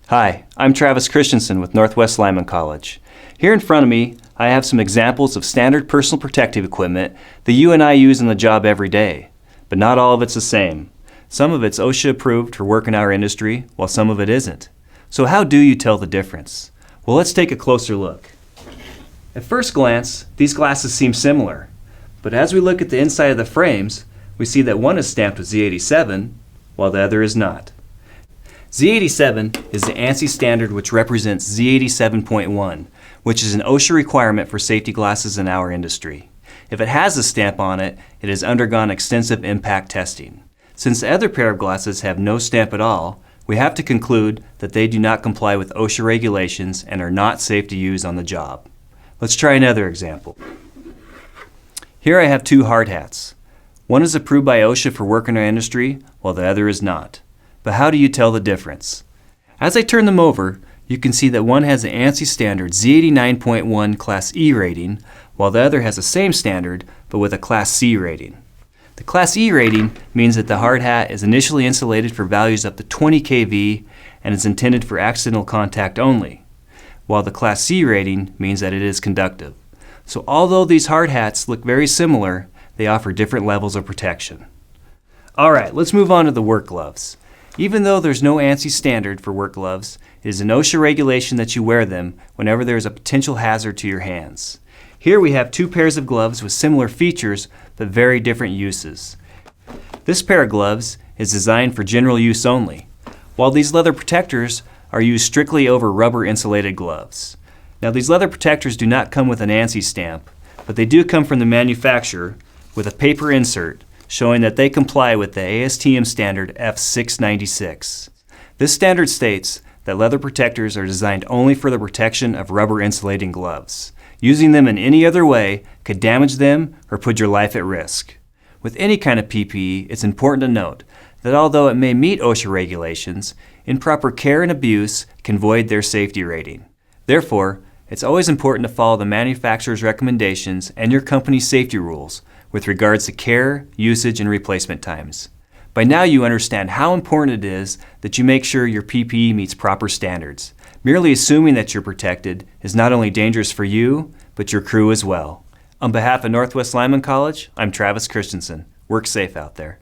Hi, I'm Travis Christensen with Northwest Lyman College. Here in front of me, I have some examples of standard personal protective equipment that you and I use on the job every day. But not all of it's the same. Some of it's OSHA approved for work in our industry, while some of it isn't. So how do you tell the difference? Well, let's take a closer look. At first glance, these glasses seem similar. But as we look at the inside of the frames, we see that one is stamped with Z87, while the other is not. Z87 is the ANSI standard, which represents Z87.1, which is an OSHA requirement for safety glasses in our industry. If it has a stamp on it, it has undergone extensive impact testing. Since the other pair of glasses have no stamp at all, we have to conclude that they do not comply with OSHA regulations and are not safe to use on the job. Let's try another example. Here I have two hard hats. One is approved by OSHA for work in our industry, while the other is not. But how do you tell the difference? As I turn them over, you can see that one has the ANSI standard Z89.1 Class E rating, while the other has the same standard, but with a Class C rating. The Class E rating means that the hard hat is initially insulated for values up to 20 kV and is intended for accidental contact only, while the Class C rating means that it is conductive. So although these hard hats look very similar, they offer different levels of protection. Alright, let's move on to the work gloves. Even though there's no ANSI standard for work gloves, it is an OSHA regulation that you wear them whenever there is a potential hazard to your hands. Here we have two pairs of gloves with similar features but very different uses. This pair of gloves is designed for general use only, while these leather protectors are used strictly over rubber insulated gloves. Now these leather protectors do not come with an ANSI stamp, but they do come from the manufacturer with a paper insert showing that they comply with the ASTM standard F696. This standard states that leather protectors are designed only for the protection of rubber insulating gloves. Using them in any other way could damage them or put your life at risk. With any kind of PPE, it's important to note that although it may meet OSHA regulations, improper care and abuse can void their safety rating. Therefore, it's always important to follow the manufacturer's recommendations and your company's safety rules with regards to care, usage, and replacement times. By now you understand how important it is that you make sure your PPE meets proper standards. Merely assuming that you're protected is not only dangerous for you, but your crew as well. On behalf of Northwest Lyman College, I'm Travis Christensen. Work safe out there.